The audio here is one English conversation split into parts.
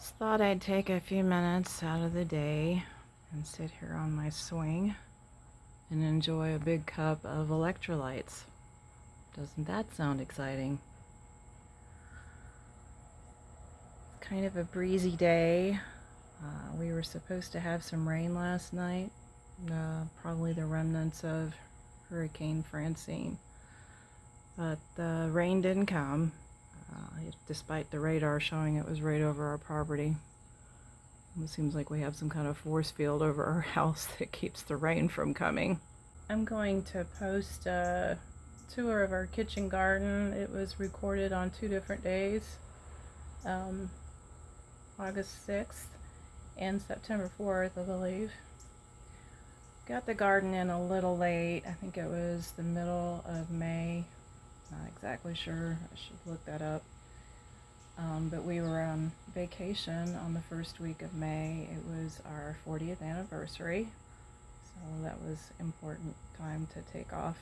Just thought I'd take a few minutes out of the day and sit here on my swing and enjoy a big cup of electrolytes. Doesn't that sound exciting? It's kind of a breezy day. We were supposed to have some rain last night, probably the remnants of Hurricane Francine. But the rain didn't come, despite the radar showing it was right over our property. It seems like we have some kind of force field over our house that keeps the rain from coming. I'm going to post a tour of our kitchen garden. It was recorded on 2 different days, August 6th and September 4th, I believe. Got the garden in a little late. I think it was the middle of May. Not exactly sure. I should look that up. But we were on vacation on the first week of May. It was our 40th anniversary, so that was important time to take off.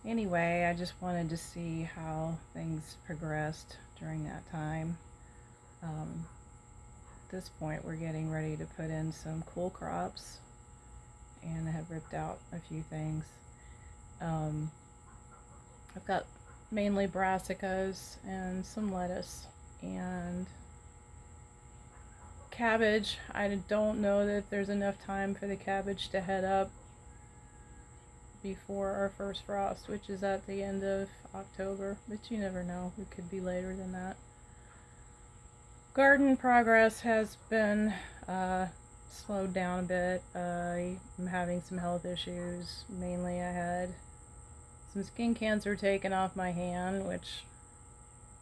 Anyway, I just wanted to see how things progressed during that time. At this point, we're getting ready to put in some cool crops, and I have ripped out a few things. I've got mainly brassicas and some lettuce and cabbage. I don't know that there's enough time for the cabbage to head up before our first frost, which is at the end of October, but you never know. It could be later than that. Garden progress has been slowed down a bit. I'm having some health issues. Mainly I had some skin cancer taken off my hand, which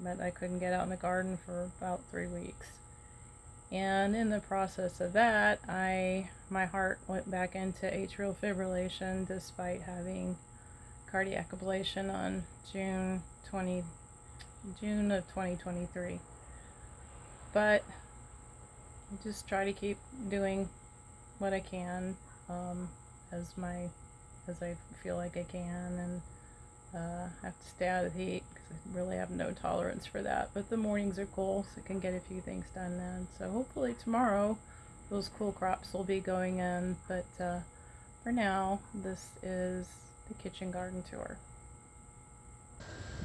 meant I couldn't get out in the garden for about 3 weeks. And in the process of that, my heart went back into atrial fibrillation despite having cardiac ablation on June of 2023. But I just try to keep doing what I can as I feel like I can, and have to stay out of the heat because I really have no tolerance for that. But the mornings are cool, so I can get a few things done then. So hopefully tomorrow those cool crops will be going in. But for now, this is the kitchen garden tour.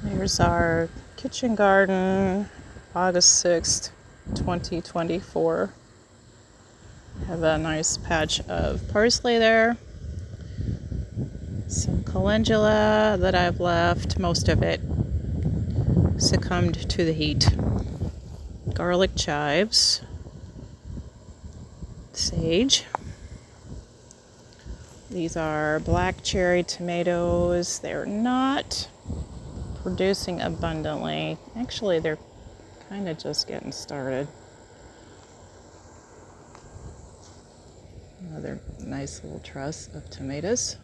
Here's our kitchen garden, August 6th, 2024. Have a nice patch of parsley there. Some calendula that I've left, most of it succumbed to the heat. Garlic chives, sage. These are black cherry tomatoes. They're not producing abundantly. Actually, they're kind of just getting started. Another nice little truss of tomatoes.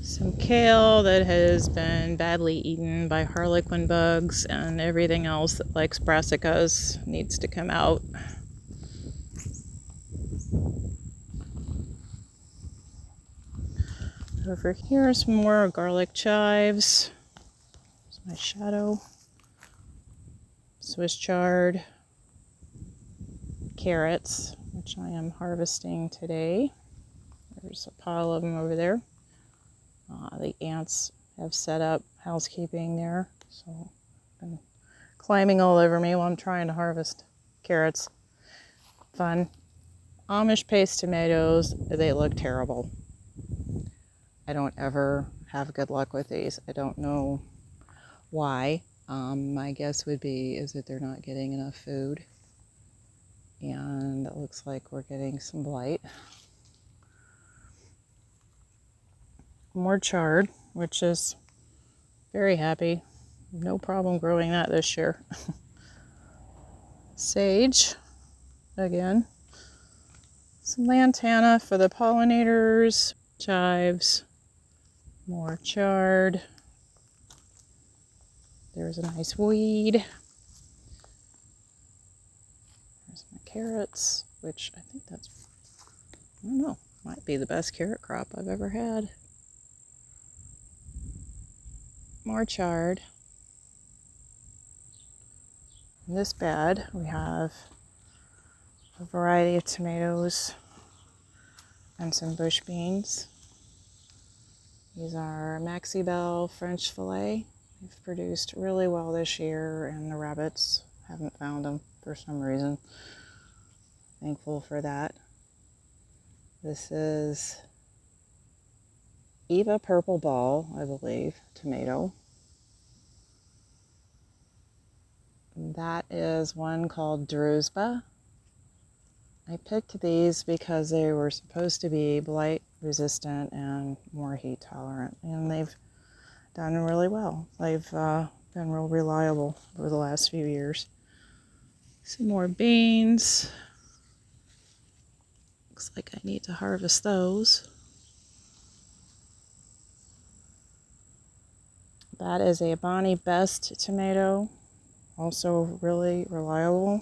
Some kale that has been badly eaten by harlequin bugs, and everything else that likes brassicas needs to come out. Over here, some more garlic chives. There's my shadow. Swiss chard. Carrots, which I am harvesting today. There's a pile of them over there. The ants have set up housekeeping there, so I've been climbing all over me while I'm trying to harvest carrots. Fun. Amish paste tomatoes, they look terrible. I don't ever have good luck with these. I don't know why. My guess would be is that they're not getting enough food, and it looks like we're getting some blight. More chard, which is very happy. No problem growing that this year. Sage, again. Some lantana for the pollinators. Chives. More chard. There's a nice weed. There's my carrots, which I think that's, I don't know, might be the best carrot crop I've ever had. More chard. In this bed, we have a variety of tomatoes and some bush beans. These are Maxi Belle French Filet. They've produced really well this year, and the rabbits haven't found them for some reason. Thankful for that. This is Eva Purple Ball, I believe, tomato. That is one called Drusba. I picked these because they were supposed to be blight resistant and more heat tolerant, and they've done really well. They've been real reliable over the last few years. Some more beans. Looks like I need to harvest those. That is a Bonnie Best tomato. Also really reliable.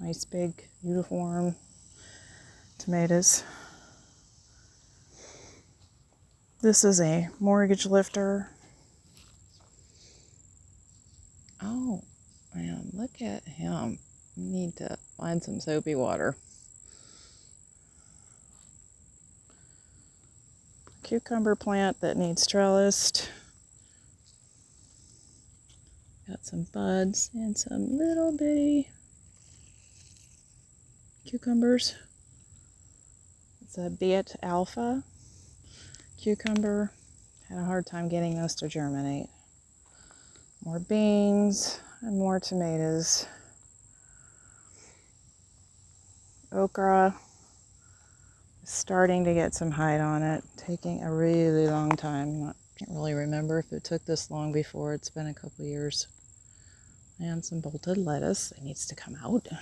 Nice big uniform tomatoes. This is a mortgage lifter. Oh man, look at him. Need to find some soapy water. Cucumber plant that needs trellised. Got some buds and some little bitty cucumbers. It's a Beet Alpha cucumber. Had a hard time getting those to germinate. More beans and more tomatoes. Okra is starting to get some height on it, taking a really long time. Can't really remember if it took this long before. It's been a couple years. And some bolted lettuce. It needs to come out. There's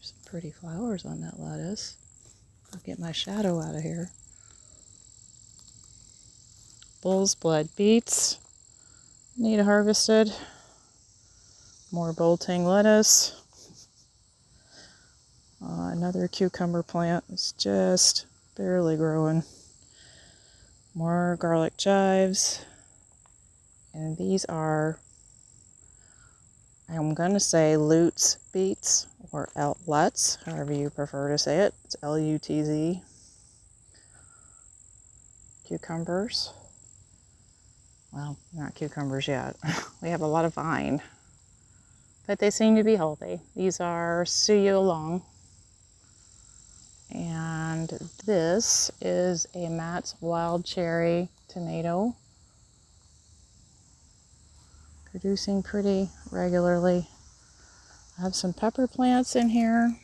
some pretty flowers on that lettuce. I'll get my shadow out of here. Bull's blood beets need harvested. More bolting lettuce. Another cucumber plant is just barely growing. More garlic chives. And these are, I'm going to say Lutz beets or Lutz, however you prefer to say it. It's Lutz. Cucumbers. Well, not cucumbers yet. We have a lot of vine, but they seem to be healthy. These are Suyo Long. And this is a Matt's Wild Cherry tomato. Producing pretty regularly. I have some pepper plants in here.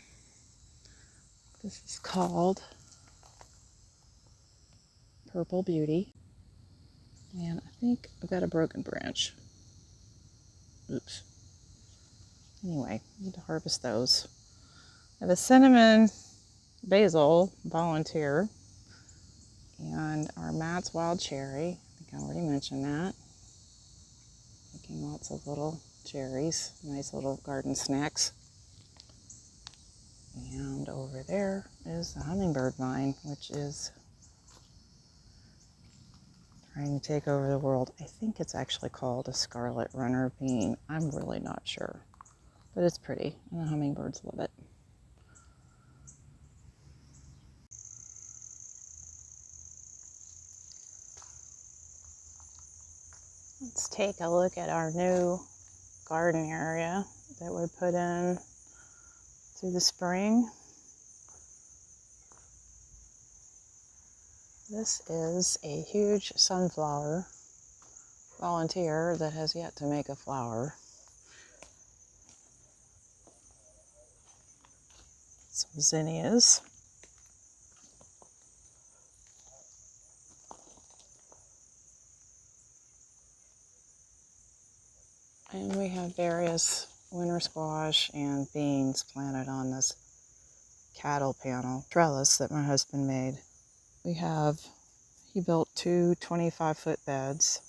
This is called Purple Beauty. And I think I've got a broken branch. Oops. Anyway, need to harvest those. I have a cinnamon basil volunteer and our Matt's Wild Cherry. I think I already mentioned that. Making lots of little cherries, nice little garden snacks. And over there is the hummingbird vine, which is trying to take over the world. I think it's actually called a scarlet runner bean. I'm really not sure, but it's pretty, and the hummingbirds love it. Let's take a look at our new garden area that we put in through the spring. This is a huge sunflower volunteer that has yet to make a flower. Some zinnias. And we have various winter squash and beans planted on this cattle panel trellis that my husband made. He built two 25-foot beds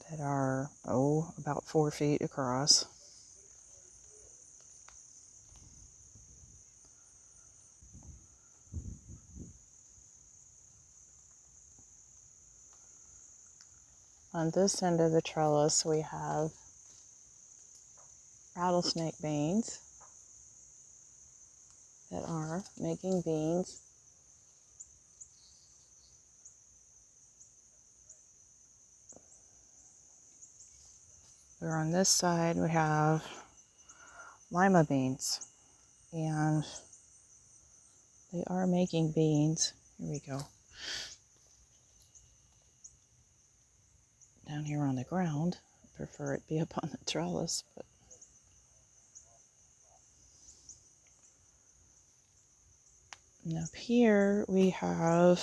that are, about 4 feet across. On this end of the trellis, we have rattlesnake beans that are making beans. Over on this side, we have lima beans, and they are making beans. Here we go. Down here on the ground, I prefer it be up on the trellis, but and up here we have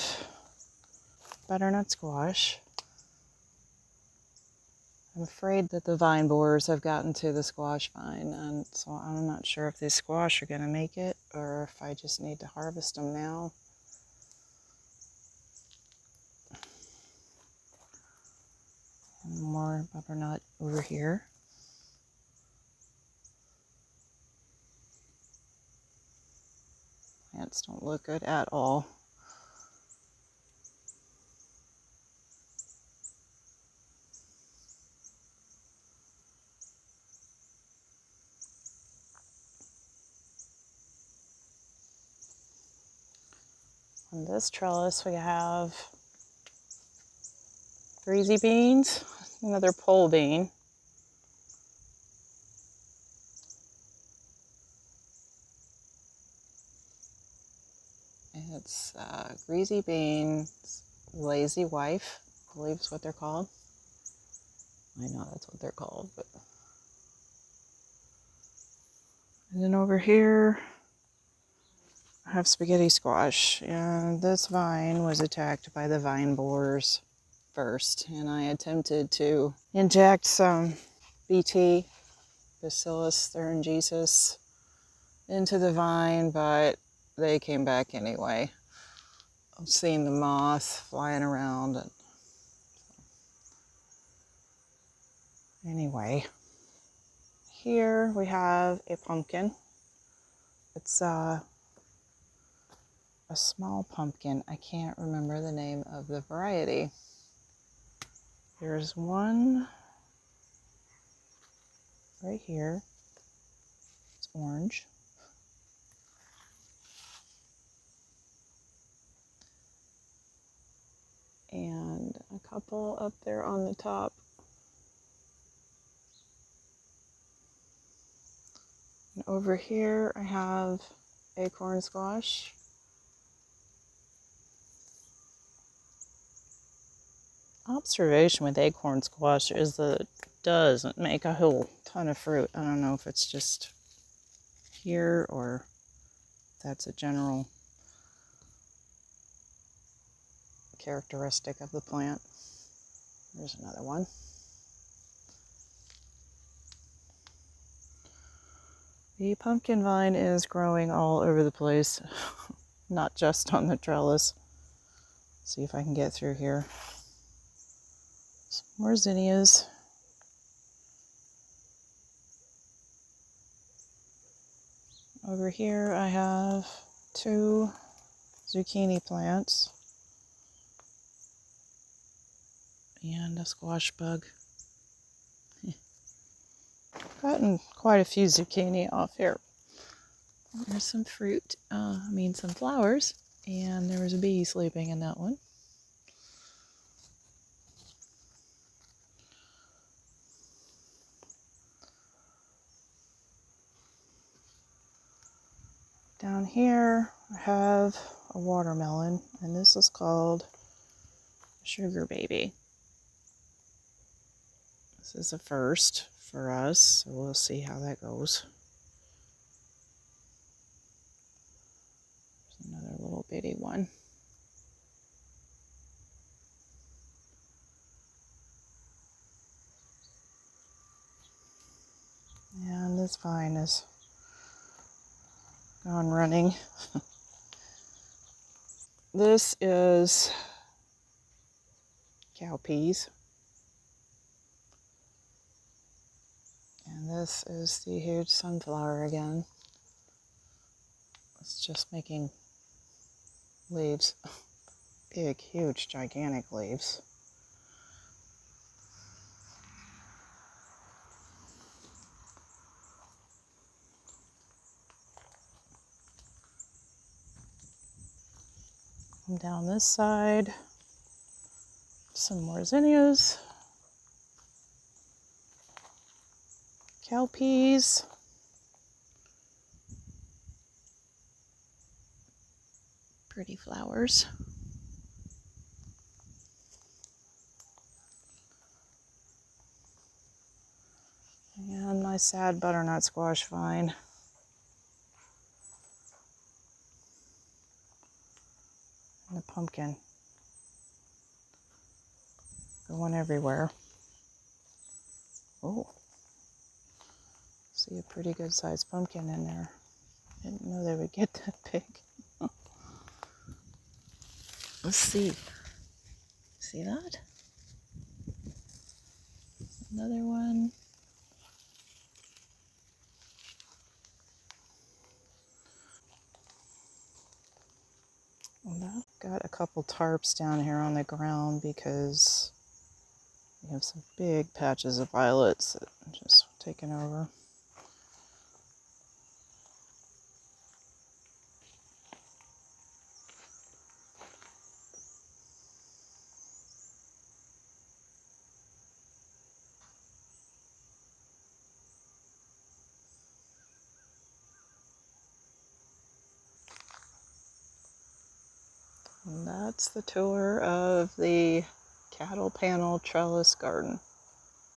butternut squash. I'm afraid that the vine borers have gotten to the squash vine, and so I'm not sure if these squash are going to make it or if I just need to harvest them now. And more butternut over here. Plants don't look good at all. On this trellis we have greasy beans, another pole bean. It's greasy beans, lazy wife, I believe is what they're called. I know that's what they're called, but. And then over here, I have spaghetti squash, and this vine was attacked by the vine borers first, and I attempted to inject some BT, Bacillus thuringiensis, into the vine, but they came back anyway. I've seen the moth flying around. And anyway, here we have a pumpkin. It's a small pumpkin. I can't remember the name of the variety. There's one right here. It's orange. And a couple up there on the top. And over here I have acorn squash. Observation with acorn squash is that it doesn't make a whole ton of fruit. I don't know if it's just here or that's a general characteristic of the plant. There's another one. The pumpkin vine is growing all over the place, not just on the trellis. See if I can get through here. Some more zinnias. Over here I have 2 zucchini plants and a squash bug. Gotten quite a few zucchini off here. There's some fruit, some flowers, and there was a bee sleeping in that one. Down here I have a watermelon, and this is called Sugar Baby. This is a first for us, so we'll see how that goes. There's another little bitty one. And this vine is gone running. This is cow peas. And this is the huge sunflower again. It's just making leaves. Big, huge, gigantic leaves. Come down this side. Some more zinnias. Cowpeas. Pretty flowers. And my sad butternut squash vine. And the pumpkin. Going everywhere. Oh, see a pretty good sized pumpkin in there. Didn't know they would get that big. Let's see. See that? Another one. And I've got a couple tarps down here on the ground because we have some big patches of violets that are just taken over. And that's the tour of the cattle panel trellis garden.